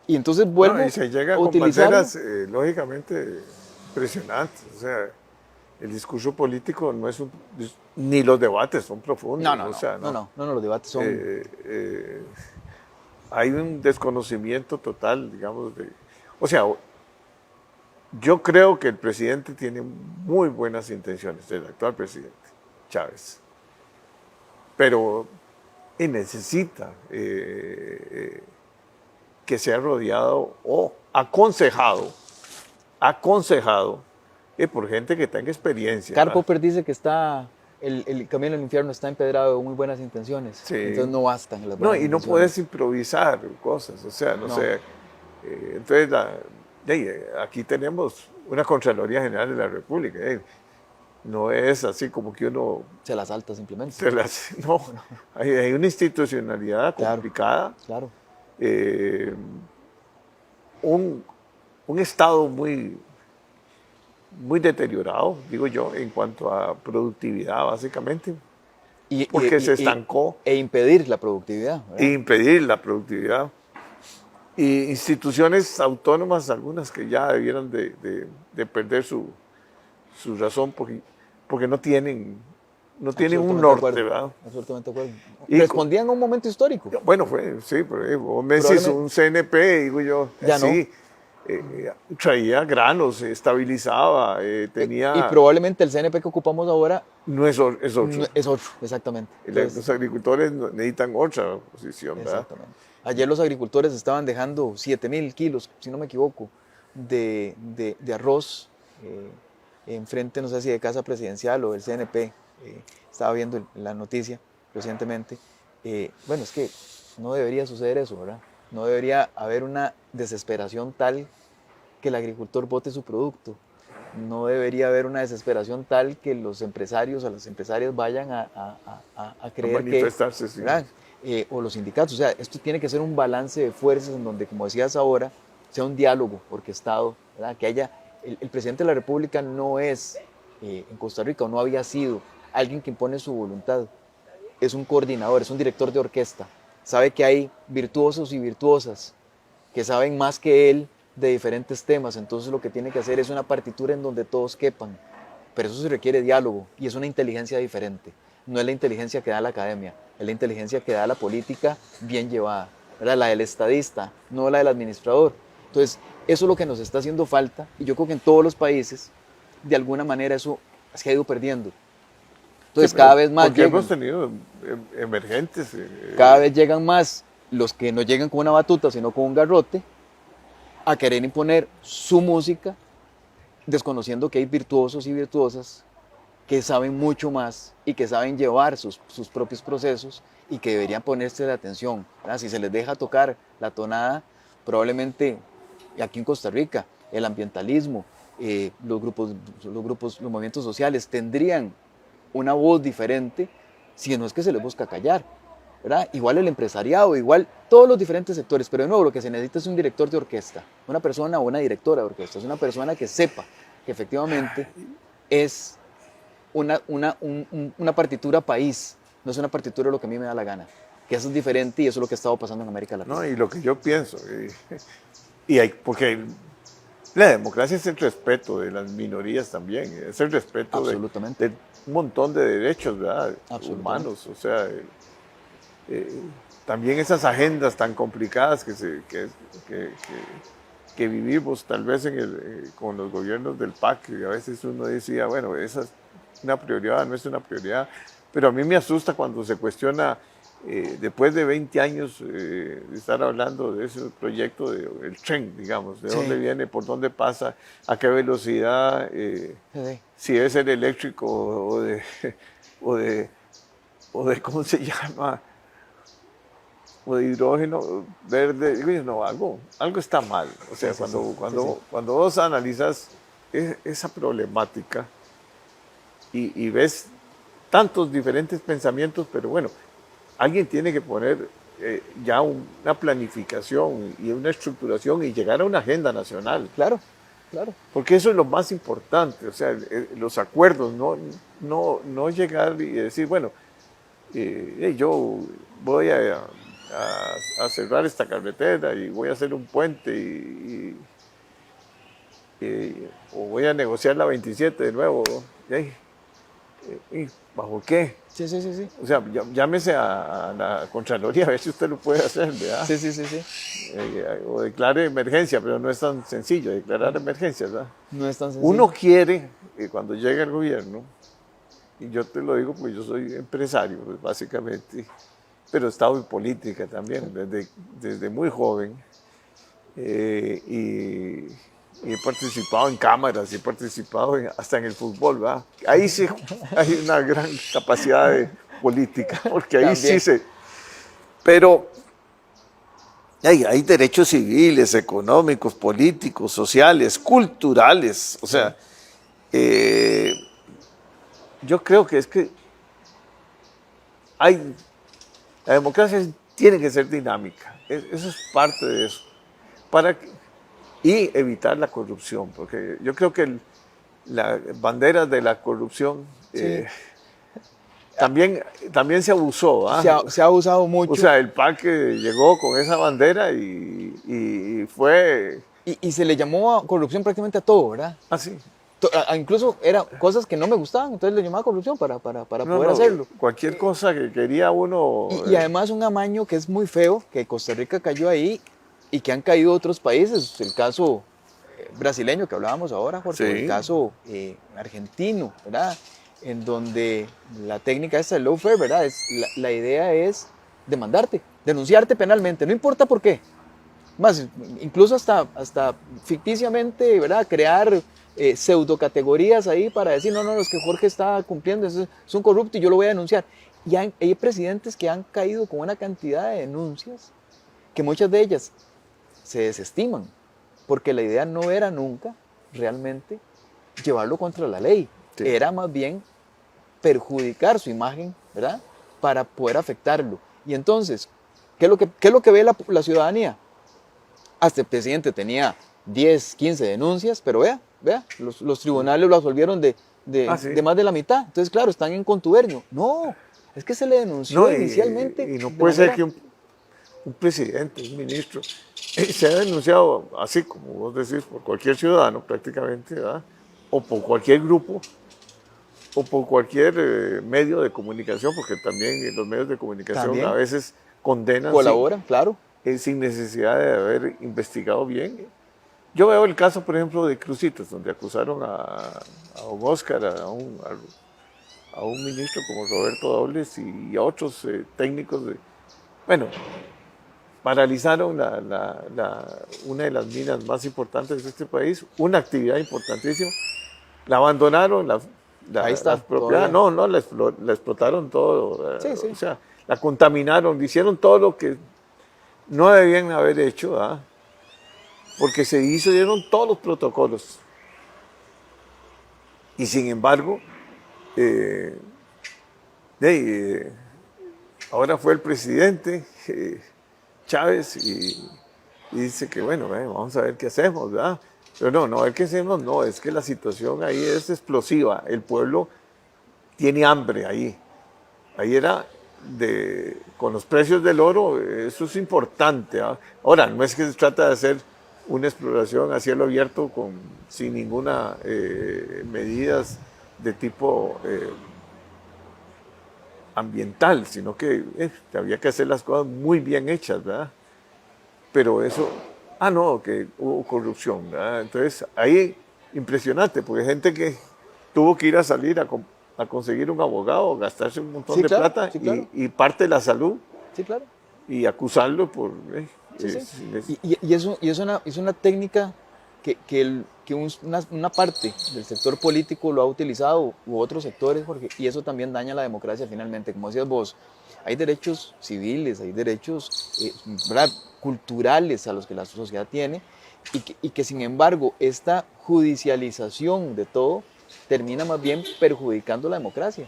Y entonces No, vuelvo y se llega a con utilizarlo. banderas, lógicamente, impresionantes, lógicamente impresionantes. O sea, el discurso político no es ni los debates son No, profundos, no, o no, sea, no, no. no, no, no, los debates son, Eh, eh, Hay un desconocimiento total, digamos, o sea, yo creo que el presidente tiene muy buenas intenciones, el actual presidente, Chávez, pero necesita que sea rodeado o aconsejado por gente que tenga experiencia, Karl ¿verdad? Popper dice que el camino al infierno está empedrado de muy buenas intenciones, Sí. entonces no bastan las No, buenas y no puedes intenciones. improvisar cosas, o sea, no No, sé. Entonces, aquí tenemos una Contraloría General de la República. No es así como que uno se la salta simplemente. se las... No, hay una institucionalidad Claro, complicada, claro. eh, un, un Estado muy deteriorado, digo yo, en cuanto a productividad, básicamente, Y, y- porque se y- y- estancó e impedir la productividad, e ¿verdad? impedir la productividad. Y instituciones autónomas, algunas que ya debieran de perder su razón porque no tienen un Absolutamente de norte, acuerdo, ¿verdad? absolutamente de acuerdo. Y Respondían a un momento histórico, bueno, sí, pero vos me decís probablemente, un CNP, digo yo, ya no. sí, traía granos, estabilizaba, Y tenía, probablemente el CNP que ocupamos ahora no es otro. es otro, exactamente. Entonces, Los agricultores necesitan otra posición, ¿verdad? exactamente. Ayer los agricultores estaban dejando 7.000 kilos, si no me equivoco, de arroz enfrente, no sé si de Casa Presidencial o del CNP. Estaba viendo la noticia recientemente. Bueno, es que no debería suceder eso, ¿verdad? No debería haber una desesperación tal que el agricultor bote su producto. No debería haber una desesperación tal que los empresarios o las empresarias vayan a A creer que, manifestarse, sí. ¿verdad? O los sindicatos. O sea, esto tiene que ser un balance de fuerzas en donde, como decías ahora, sea un diálogo orquestado, ¿verdad? Que haya, el presidente de la República no es, en Costa Rica, o no había sido alguien que impone su voluntad. Es un coordinador, es un director de orquesta. Sabe que hay virtuosos y virtuosas que saben más que él de diferentes temas, entonces lo que tiene que hacer es una partitura en donde todos quepan, pero eso se requiere diálogo y es una inteligencia diferente, no es la inteligencia que da la academia, es la inteligencia que da la política bien llevada, ¿verdad? La del estadista, no la del administrador. Entonces, eso es lo que nos está haciendo falta y yo creo que en todos los países, de alguna manera eso se ha ido perdiendo. Sí, Entonces, pero porque hemos tenido emergentes. cada vez llegan más los que no llegan con una batuta, sino con un garrote, a querer imponer su música, desconociendo que hay virtuosos y virtuosas que saben mucho más y que saben llevar sus propios procesos y que deberían ponerse de atención, ¿verdad? Si se les deja tocar la tonada, probablemente aquí en Costa Rica, el ambientalismo, los movimientos sociales tendrían una voz diferente si no es que se les busca callar, ¿verdad? Igual el empresariado, igual todos los diferentes sectores, pero de nuevo lo que se necesita es un director de orquesta, una persona o una directora de orquesta, es una persona que sepa que efectivamente es una partitura país, no es una partitura de lo que a mí me da la gana, que eso es diferente y eso es lo que ha estado pasando en América Latina. ¿No? Y lo que yo pienso, porque la democracia es el respeto de las minorías también, es el respeto Absolutamente, de un montón de derechos, ¿verdad? absolutamente. Humanos, o sea, eh, también esas agendas tan complicadas que vivimos tal vez con los gobiernos del PAC, y a veces uno decía, bueno, esa es una prioridad, no es una prioridad, pero a mí me asusta cuando se cuestiona, después de 20 años de estar hablando de ese proyecto del tren, digamos, de dónde Sí, viene, por dónde pasa, a qué velocidad, sí, si debe ser eléctrico o de, ¿cómo se llama? O de hidrógeno verde, digo, no, algo está mal. O sí, sea, sí, sí, cuando, sí, sí. cuando, cuando vos analizas esa problemática y ves tantos diferentes pensamientos, pero bueno, alguien tiene que poner ya una planificación y una estructuración y llegar a una agenda nacional, Claro, claro. porque eso es lo más importante, o sea, los acuerdos, no llegar y decir, bueno, yo voy a cerrar esta carretera y voy a hacer un puente o voy a negociar la 27 de nuevo. ¿Y bajo qué? Sí, sí, sí, sí. O sea, llámese a la Contraloría a ver si usted lo puede hacer, ¿verdad? Sí, sí, sí, sí. O declare emergencia, pero no es tan sencillo declarar emergencia, ¿verdad? No es tan sencillo. Uno quiere que cuando llegue el gobierno, y yo te lo digo porque yo soy empresario, pues, básicamente, pero he estado en política también, desde muy joven, y he participado en cámaras, he participado hasta en el fútbol, ¿verdad? Ahí sí hay una gran capacidad de política, porque ahí También. sí se... Pero hay derechos civiles, económicos, políticos, sociales, culturales, o sea, yo creo que es que la democracia tiene que ser dinámica, eso es parte de eso, y evitar la corrupción, porque yo creo que la bandera de la corrupción Sí. también se abusó. ¿Ah? Se ha usado mucho. O sea, el PAC llegó con esa bandera y fue... Y se le llamó a corrupción prácticamente a todo, ¿verdad? así. Incluso eran cosas que no me gustaban, entonces le llamaba corrupción para poder hacerlo. Cualquier cosa que quería uno... Y además un amaño que es muy feo, que Costa Rica cayó ahí y que han caído otros países. El caso brasileño que hablábamos ahora, Jorge, Sí. el caso argentino, ¿verdad? En donde la técnica esta del lawfare, ¿verdad? La idea es demandarte, denunciarte penalmente, no importa por qué. Más, incluso hasta ficticiamente, ¿verdad? Crear pseudocategorías ahí para decir, no, es que Jorge está cumpliendo, es un corrupto y yo lo voy a denunciar. Y hay presidentes que han caído con una cantidad de denuncias que muchas de ellas se desestiman, porque la idea no era nunca realmente llevarlo contra la ley, Sí. era más bien perjudicar su imagen, ¿verdad? Para poder afectarlo. Y entonces, ¿qué es lo que ve la ciudadanía? Hasta el presidente tenía 10, 15 denuncias, pero vea, los tribunales lo absolvieron de Sí. más de la mitad. Entonces, claro, están en contubernio. No, es que se le denunció No, inicialmente. y no de puede ser manera- que un presidente, un ministro, se ha denunciado, así como vos decís, por cualquier ciudadano prácticamente, ¿verdad? O por cualquier grupo, o por cualquier medio de comunicación, porque también los medios de comunicación También. a veces condenan Colaboran, claro. sin necesidad de haber investigado bien. Yo veo el caso, por ejemplo, de Cruzitas, donde acusaron a don Oscar, a un ministro como Roberto Dobles y a otros técnicos. Bueno, paralizaron una de las minas más importantes de este país, una actividad importantísima, la abandonaron, Ahí está, las propiedades, todavía. la explotaron todo, Sí, sí. o sea, la contaminaron, hicieron todo lo que no debían haber hecho, ¿verdad? Porque se hicieron todos los protocolos. Y sin embargo, ahora fue el presidente Chávez y dice que bueno, vamos a ver qué hacemos, ¿verdad? Pero no, a ver qué hacemos, no, es que la situación ahí es explosiva, el pueblo tiene hambre ahí. Ahí era con los precios del oro, eso es importante. ¿Ah? Ahora, no es que se trata de hacer una exploración a cielo abierto sin ninguna medidas de tipo ambiental, sino que había que hacer las cosas muy bien hechas, ¿verdad? Pero eso, no, que hubo corrupción, ¿verdad? Entonces, ahí impresionante, porque hay gente que tuvo que ir a salir a conseguir un abogado, gastarse un montón de plata y parte de la salud. Sí, claro. Y acusarlo por... Y es una técnica que una parte del sector político lo ha utilizado, u otros sectores, Jorge, y eso también daña la democracia finalmente. Como decías vos, hay derechos civiles, hay derechos culturales a los que la sociedad tiene, y que sin embargo esta judicialización de todo termina más bien perjudicando la democracia.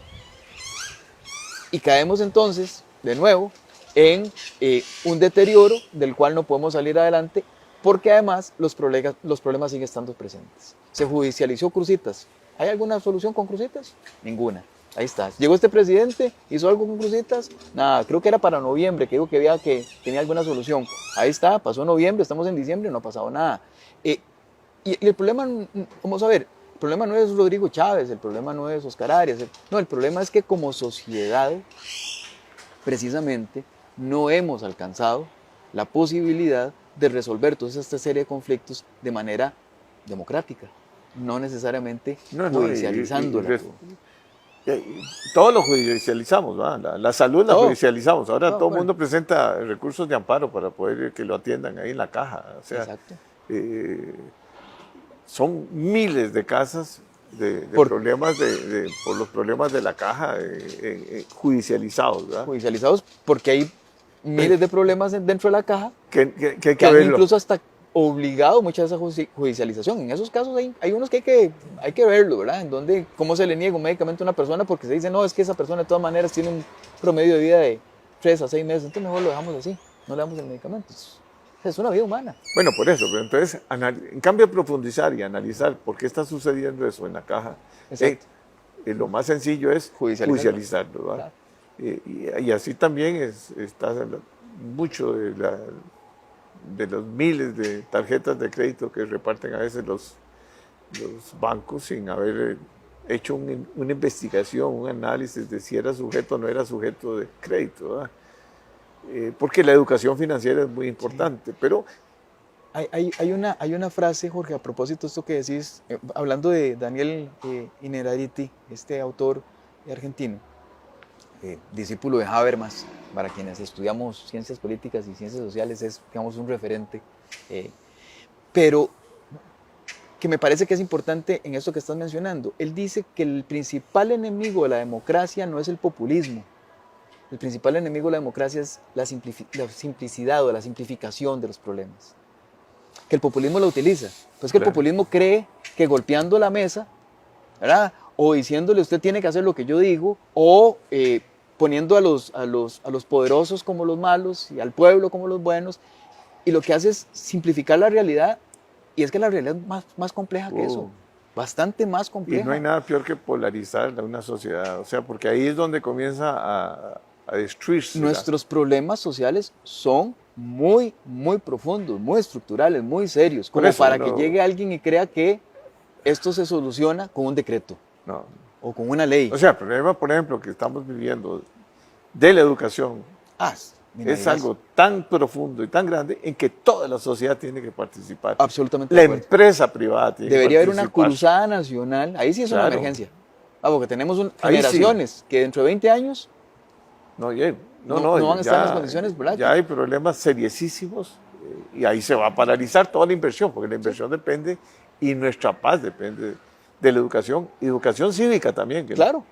Y caemos entonces, de nuevo, en un deterioro del cual no podemos salir adelante, porque además los problemas siguen estando presentes. Se judicializó Cruzitas. ¿Hay alguna solución con Cruzitas? Ninguna. Ahí está. Llegó este presidente, hizo algo con Cruzitas, nada, creo que era para noviembre, que dijo que tenía alguna solución. Ahí está, pasó noviembre, estamos en diciembre, no ha pasado nada. Y el problema, vamos a ver, el problema no es Rodrigo Chávez, el problema no es Oscar Arias, no, el problema es que como sociedad, precisamente, no hemos alcanzado la posibilidad de resolver toda esta serie de conflictos de manera democrática, no necesariamente judicializándola. Todo lo judicializamos, ¿va? La salud la judicializamos. Ahora todo el mundo presenta recursos de amparo para poder que lo atiendan ahí en la caja. O sea, son miles de casas problemas por los problemas de la caja judicializados, ¿verdad? Judicializados porque hay miles de problemas dentro de la caja que hay que verlo. Incluso hasta obligado muchas de esa judicialización. En esos casos hay unos que hay que verlo, ¿verdad? En donde, cómo se le niega un medicamento a una persona porque se dice, no, es que esa persona de todas maneras tiene un promedio de vida de 3 a 6 meses, entonces mejor lo dejamos así, no le damos el medicamento. Es una vida humana. Bueno, por eso, pero entonces, en cambio de profundizar y analizar por qué está sucediendo eso en la caja, lo más sencillo es judicializarlo, ¿verdad? Claro. Y así también está mucho de los miles de tarjetas de crédito que reparten a veces los bancos sin haber hecho una investigación, un análisis de si era sujeto o no era sujeto de crédito, ¿verdad? Porque la educación financiera es muy importante, pero... Hay una frase, Jorge, a propósito de esto que decís, hablando de Daniel Innerarity, este autor argentino, discípulo de Habermas, para quienes estudiamos ciencias políticas y ciencias sociales, es, digamos, un referente, pero que me parece que es importante en esto que estás mencionando. Él dice que el principal enemigo de la democracia no es el populismo. El principal enemigo de la democracia es la simplicidad o la simplificación de los problemas. Que el populismo lo utiliza. Pues que el populismo cree que golpeando la mesa, ¿verdad? O diciéndole usted tiene que hacer lo que yo digo, o poniendo a los poderosos como los malos y al pueblo como los buenos, y lo que hace es simplificar la realidad, y es que la realidad es más compleja que eso. Bastante más compleja. Y no hay nada peor que polarizar a una sociedad, o sea, porque ahí es donde comienza a destruirse. Nuestros problemas sociales son muy profundos, muy estructurales, muy serios, como para que llegue alguien y crea que esto se soluciona con un decreto o con una ley. O sea, el problema, por ejemplo, que estamos viviendo de la educación es algo tan profundo y tan grande en que toda la sociedad tiene que participar. Absolutamente. La empresa privada tiene Debería que haber una cruzada nacional, ahí sí es una emergencia. Porque tenemos generaciones que dentro de 20 años no van a estar en las condiciones, ¿verdad? Ya hay problemas seriosísimos y ahí se va a paralizar toda la inversión, porque la inversión depende y nuestra paz depende de la educación cívica también. Claro.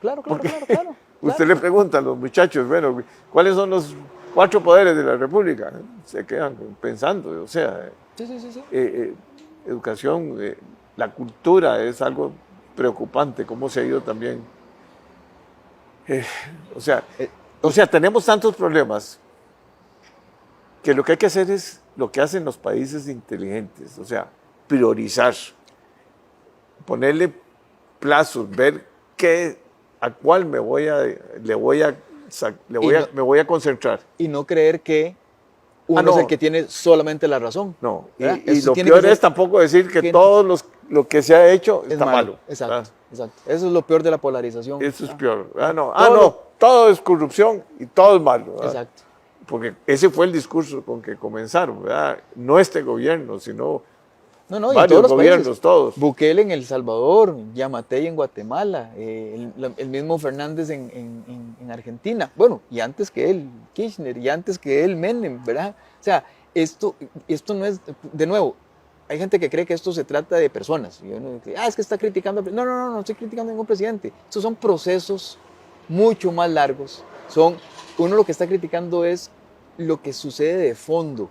Usted le pregunta a los muchachos, bueno, ¿cuáles son los 4 poderes de la República? Se quedan pensando, o sea, educación, la cultura es algo preocupante, cómo se ha ido también. O sea, tenemos tantos problemas que lo que hay que hacer es lo que hacen los países inteligentes, o sea, priorizar, ponerle plazos, ver a cuál me voy a concentrar. Y no creer que uno es el que tiene solamente la razón. No, y lo peor es tampoco decir que todo lo que se ha hecho está malo. Exacto. Eso es lo peor de la polarización. Eso es peor. Todo es corrupción y todo es malo. ¿verdad? Exacto. Porque ese fue el discurso con que comenzaron, ¿verdad? No este gobierno, sino varios todos los gobiernos, países. todos. Bukele en El Salvador, Yamatei en Guatemala, el mismo Fernández en Argentina. Bueno, y antes que él, Kirchner, y antes que él, Menem, ¿verdad? O sea, esto no es, de nuevo, hay gente que cree que esto se trata de personas. Y uno dice, es que está criticando. No estoy criticando a ningún presidente. Estos son procesos mucho más largos. Uno lo que está criticando es lo que sucede de fondo.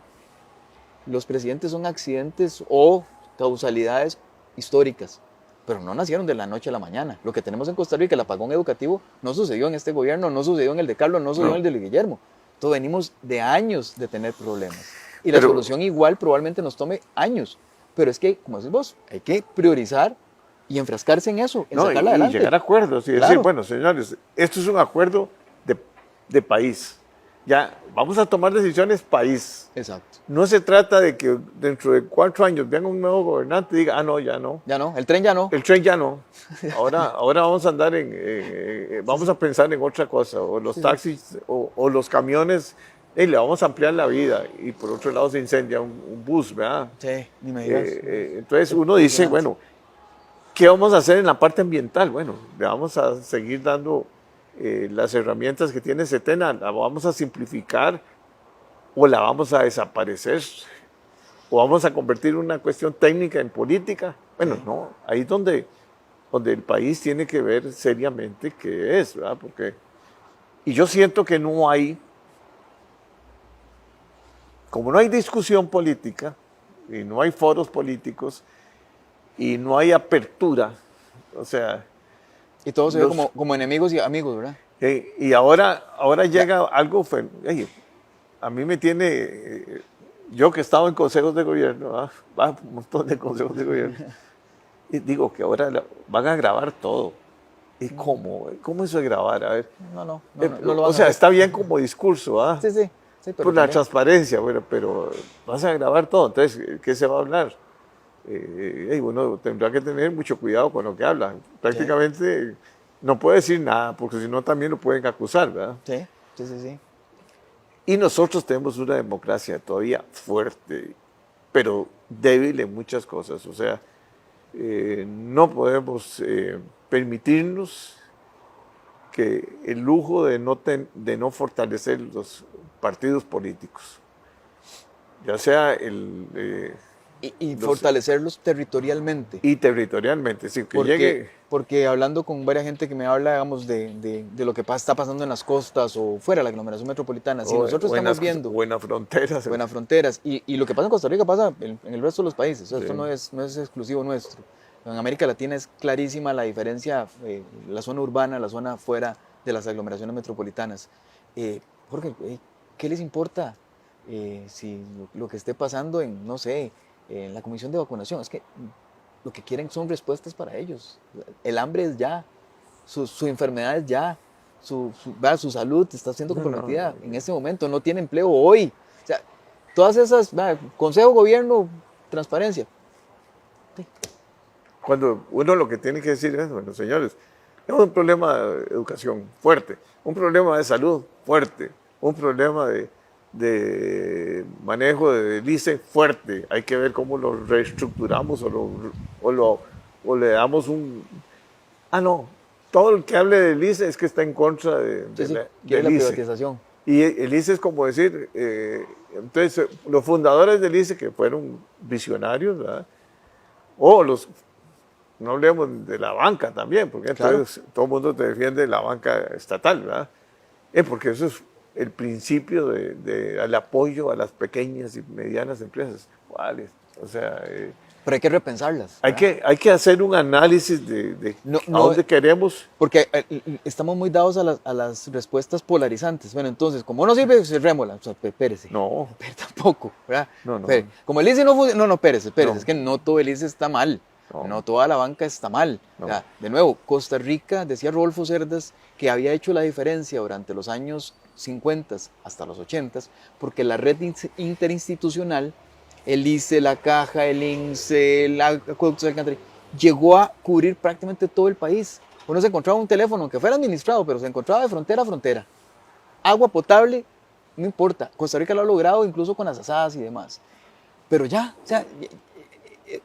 Los presidentes son accidentes o causalidades históricas, pero no nacieron de la noche a la mañana. Lo que tenemos en Costa Rica, el apagón educativo, no sucedió en este gobierno, no sucedió en el de Carlos, no sucedió en el de Guillermo. Todos venimos de años de tener problemas. Y la solución igual probablemente nos tome años. Pero es que, como decís vos, hay que priorizar y enfrascarse en eso, en No, sacarla y adelante. llegar a acuerdos y decir, Claro. bueno, señores, esto es un acuerdo de país. Ya, vamos a tomar decisiones país. Exacto. No se trata de que dentro de 4 años venga un nuevo gobernante y diga, ah, no, ya no. Ya no, el tren ya no. El tren ya no. Ahora vamos a andar vamos a pensar en otra cosa. O los taxis o los camiones, le vamos a ampliar la vida. Y por otro lado se incendia un bus, ¿verdad? Sí, ni me digas. Entonces uno dice, bueno, ¿qué vamos a hacer en la parte ambiental? Bueno, le vamos a seguir dando las herramientas que tiene Setena, la vamos a simplificar o la vamos a desaparecer o vamos a convertir una cuestión técnica en política. Bueno, no, ahí es donde el país tiene que ver seriamente qué es, ¿verdad? Y yo siento que no hay, como no hay discusión política y no hay foros políticos y no hay apertura, o sea, y todos se ven como enemigos y amigos, ¿verdad? y ahora llega algo, oye, a mí me tiene, yo que he estado en consejos de gobierno, va un montón de consejos de gobierno, y digo que ahora van a grabar todo. ¿Y cómo? ¿Cómo eso de grabar? A ver. No lo van o a sea, hacer. está bien como discurso, ¿ah? Sí, pero Por la también, transparencia, bueno, pero vas a grabar todo, entonces, ¿qué se va a hablar? Uno tendrá que tener mucho cuidado con lo que habla. Prácticamente no puede decir nada, porque si no también lo pueden acusar, ¿verdad? Sí. Y nosotros tenemos una democracia todavía fuerte, pero débil en muchas cosas. O sea, no podemos permitirnos que el lujo de no fortalecer los partidos políticos, ya sea y fortalecerlos territorialmente. Y territorialmente, sí, que llegue. Porque hablando con varias gente que me habla, digamos, de lo que está pasando en las costas o fuera de la aglomeración metropolitana, si nosotros estamos viendo... Buenas fronteras. Buenas fronteras. Y lo que pasa en Costa Rica pasa en el resto de los países. O sea, Sí. esto no es exclusivo nuestro. En América Latina es clarísima la diferencia, la zona urbana, la zona fuera de las aglomeraciones metropolitanas. Jorge, ¿qué les importa si lo que esté pasando en, no sé, en la comisión de vacunación? Es que lo que quieren son respuestas para ellos. El hambre es ya, su enfermedad es ya, su salud está siendo comprometida en este momento, no tiene empleo hoy. O sea, todas esas, consejo, gobierno, transparencia. Sí. Cuando uno lo que tiene que decir es, bueno, señores, tenemos un problema de educación fuerte, un problema de salud fuerte, un problema de manejo del ICE fuerte. Hay que ver cómo lo reestructuramos o le damos un... Ah, no, todo el que hable del ICE es que está en contra del la ICE. privatización. Y el ICE es como decir, entonces los fundadores del ICE que fueron visionarios, ¿verdad? O no hablemos de la banca también, porque entonces todo el mundo te defiende la banca estatal, ¿verdad? Porque eso es el principio del apoyo a las pequeñas y medianas empresas. ¿Cuáles? O sea... pero hay que repensarlas. Hay que hacer un análisis de a dónde queremos. Porque estamos muy dados a las respuestas polarizantes. Bueno, entonces, como no sirve, cerrémosla. O sea, espérese. No. Pero tampoco, ¿verdad? No. Como el ICE no funciona, espérese. Es que no todo el ICE está mal. No toda la banca está mal. No. O sea, de nuevo, Costa Rica, decía Rodolfo Cerdas, que había hecho la diferencia durante los años 50 hasta los 80, porque la red interinstitucional, el ICE, la Caja, el INSE, el Acueductos del Alcántara, llegó a cubrir prácticamente todo el país. Uno se encontraba un teléfono, aunque fuera administrado, pero se encontraba de frontera a frontera. Agua potable, no importa. Costa Rica lo ha logrado incluso con las asadas y demás. Pero ya, o sea,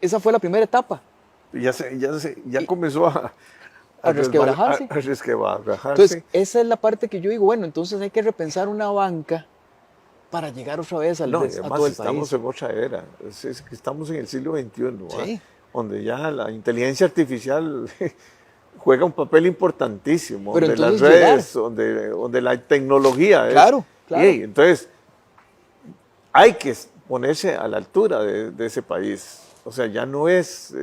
esa fue la primera etapa. Ya comenzó a resquebrajarse. A resquebrajarse. Entonces, esa es la parte que yo digo, bueno, entonces hay que repensar una banca para llegar otra vez a todo el país. Estamos en otra era. Estamos en el siglo XXI, sí. Donde ya la inteligencia artificial juega un papel importantísimo. Pero donde las redes, donde la tecnología es. Claro. Y entonces, hay que ponerse a la altura de ese país. O sea, ya no es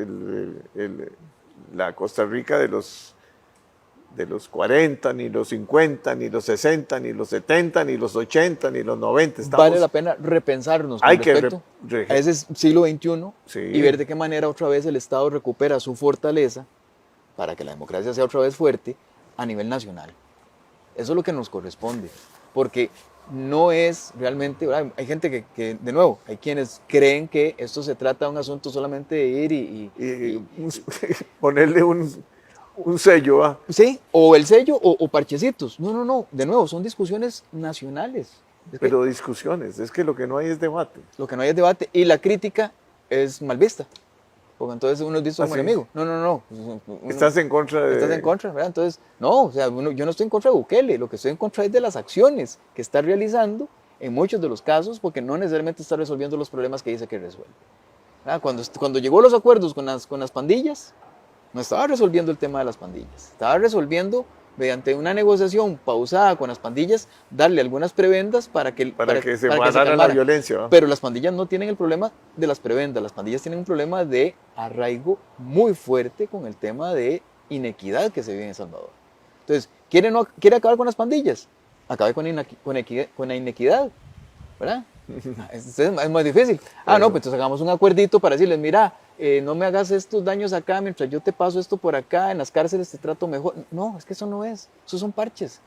la Costa Rica de de los 40, ni los 50, ni los 60, ni los 70, ni los 80, ni los 90. Vale la pena repensarnos con respecto a ese siglo XXI sí, y ver de qué manera otra vez el Estado recupera su fortaleza para que la democracia sea otra vez fuerte a nivel nacional. Eso es lo que nos corresponde, porque no es realmente, ¿verdad? Hay gente que, de nuevo, hay quienes creen que esto se trata de un asunto solamente de ir y ponerle un sello. ¿Ah? Sí, o el sello o parchecitos. No, no, no, de nuevo, son discusiones nacionales. Pero discusiones, es que lo que no hay es debate. Lo que no hay es debate y la crítica es mal vista. Porque entonces uno dice como ¿Ah, sí? enemigo. No, no, no. Estás en contra de... Estás en contra, ¿verdad? Entonces, no, o sea, yo no estoy en contra de Bukele, lo que estoy en contra es de las acciones que está realizando en muchos de los casos, porque no necesariamente está resolviendo los problemas que dice que resuelve. ¿Verdad? Cuando llegó a los acuerdos con las pandillas, no estaba resolviendo el tema de las pandillas, estaba resolviendo mediante una negociación pausada con las pandillas, darle algunas prebendas para que se pasara la violencia. ¿No? Pero las pandillas no tienen el problema de las prebendas, las pandillas tienen un problema de arraigo muy fuerte con el tema de inequidad que se vive en El Salvador. Entonces, ¿quiere acabar con las pandillas? Acabe con la inequidad, ¿verdad? Es más difícil. No, pues entonces hagamos un acuerdito para decirles, mira, no me hagas estos daños acá mientras yo te paso esto por acá, en las cárceles te trato mejor. No, es que eso no es, esos son parches.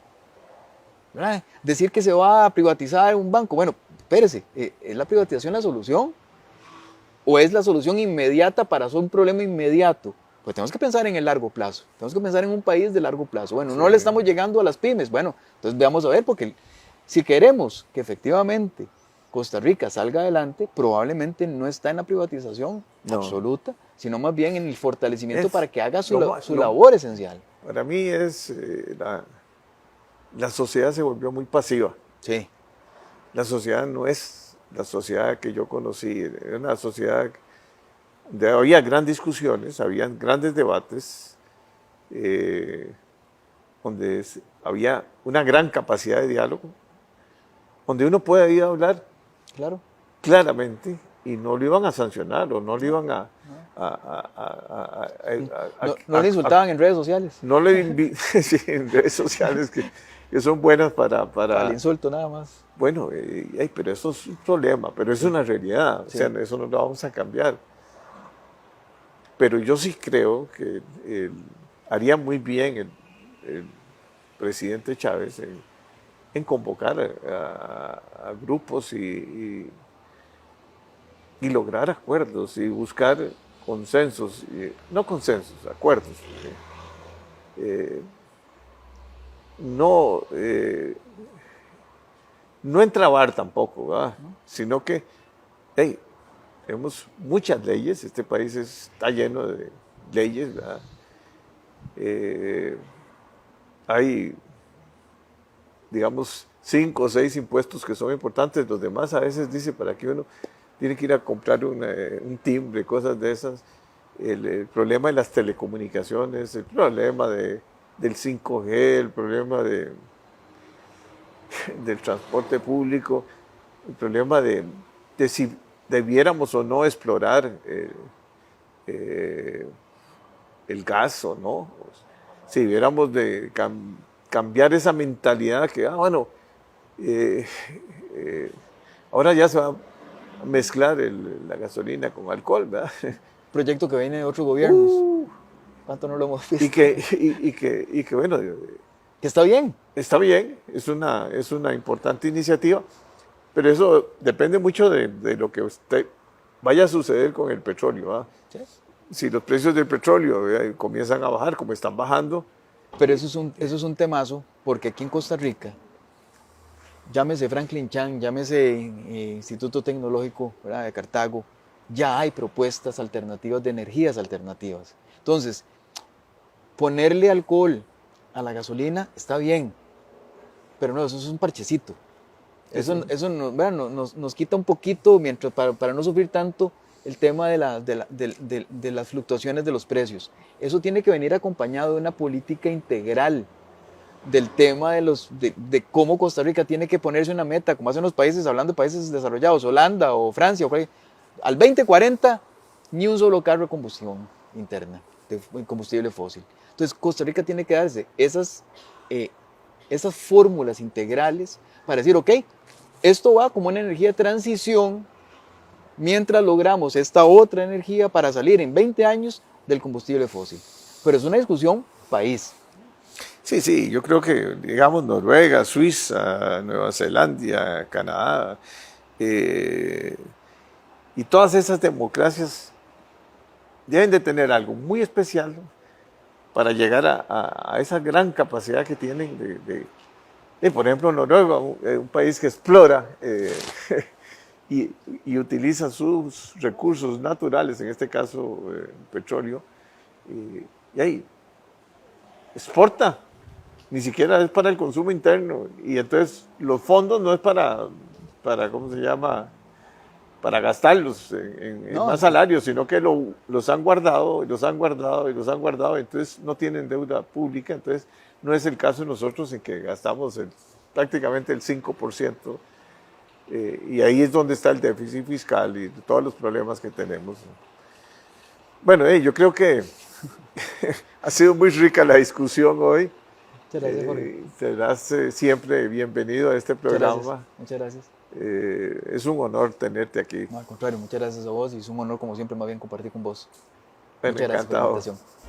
¿Verdad? Decir que se va a privatizar un banco, bueno, espérese, ¿es la privatización la solución? ¿O es la solución inmediata para un problema inmediato? Pues tenemos que pensar en el largo plazo, tenemos que pensar en un país de largo plazo. Bueno, no le estamos llegando a las pymes, bueno, entonces veamos a ver, porque si queremos que efectivamente Costa Rica salga adelante, probablemente no está en la privatización absoluta, sino más bien en el fortalecimiento para que haga su labor esencial. Para mí la sociedad se volvió muy pasiva. Sí. La sociedad no es la sociedad que yo conocí, era una sociedad donde había grandes discusiones, había grandes debates, donde había una gran capacidad de diálogo, donde uno puede ir a hablar claramente y no lo iban a sancionar o no lo iban no le insultaban en redes sociales. No le sí, en redes sociales que son buenas para el insulto nada más. Bueno, pero eso es un problema, pero es una realidad, o sea, eso no lo vamos a cambiar. Pero yo sí creo que haría muy bien el presidente Chávez en convocar a grupos y lograr acuerdos y buscar consensos, no consensos, acuerdos. No entrabar tampoco, ¿verdad? Sino que, tenemos muchas leyes, este país está lleno de leyes, ¿verdad? Hay, digamos, 5 o 6 impuestos que son importantes, los demás a veces dice para que uno tiene que ir a comprar un timbre, cosas de esas, el problema de las telecomunicaciones, el problema del 5G, el problema del transporte público, el problema de si debiéramos o no explorar el gas o no, si debiéramos de cambiar esa mentalidad que, ahora ya se va a mezclar la gasolina con alcohol, ¿verdad? Proyecto que viene de otros gobiernos. ¿Cuánto no lo hemos visto? Y que bueno... Que está bien. Está bien, es una importante iniciativa, pero eso depende mucho de lo que vaya a suceder con el petróleo. ¿Sí? Si los precios del petróleo comienzan a bajar como están bajando. Pero eso es un temazo, porque aquí en Costa Rica, llámese Franklin Chan, llámese Instituto Tecnológico, ¿verdad?, de Cartago, ya hay propuestas alternativas de energías alternativas. Entonces, ponerle alcohol a la gasolina está bien, pero no, eso es un parchecito. Eso nos quita un poquito para no sufrir tanto el tema de las fluctuaciones de los precios. Eso tiene que venir acompañado de una política integral del tema de cómo Costa Rica tiene que ponerse una meta, como hacen los países, hablando de países desarrollados, Holanda o Francia, al 2040, ni un solo carro de combustión interna. de combustible fósil. Entonces, Costa Rica tiene que darse esas fórmulas integrales para decir, ok, esto va como una energía de transición mientras logramos esta otra energía para salir en 20 años del combustible fósil. Pero es una discusión país. Sí, sí, yo creo que, digamos, Noruega, Suiza, Nueva Zelanda, Canadá, y todas esas democracias deben de tener algo muy especial para llegar a esa gran capacidad que tienen por ejemplo, Noruega, un país que explora y utiliza sus recursos naturales, en este caso petróleo, y ahí exporta, ni siquiera es para el consumo interno, y entonces los fondos no es para ¿cómo se llama?, para gastarlos en No, más salarios, sino que los han guardado, y los han guardado, y los han guardado, entonces no tienen deuda pública, entonces no es el caso de nosotros en que gastamos prácticamente el 5%, y ahí es donde está el déficit fiscal y todos los problemas que tenemos. Bueno, yo creo que ha sido muy rica la discusión hoy. muchas gracias, Jorge. Serás siempre bienvenido a este programa. Muchas gracias. Es un honor tenerte aquí. No, al contrario, muchas gracias a vos y es un honor, como siempre, más bien compartir con vos. Bueno, Muchas gracias por la encantado. invitación.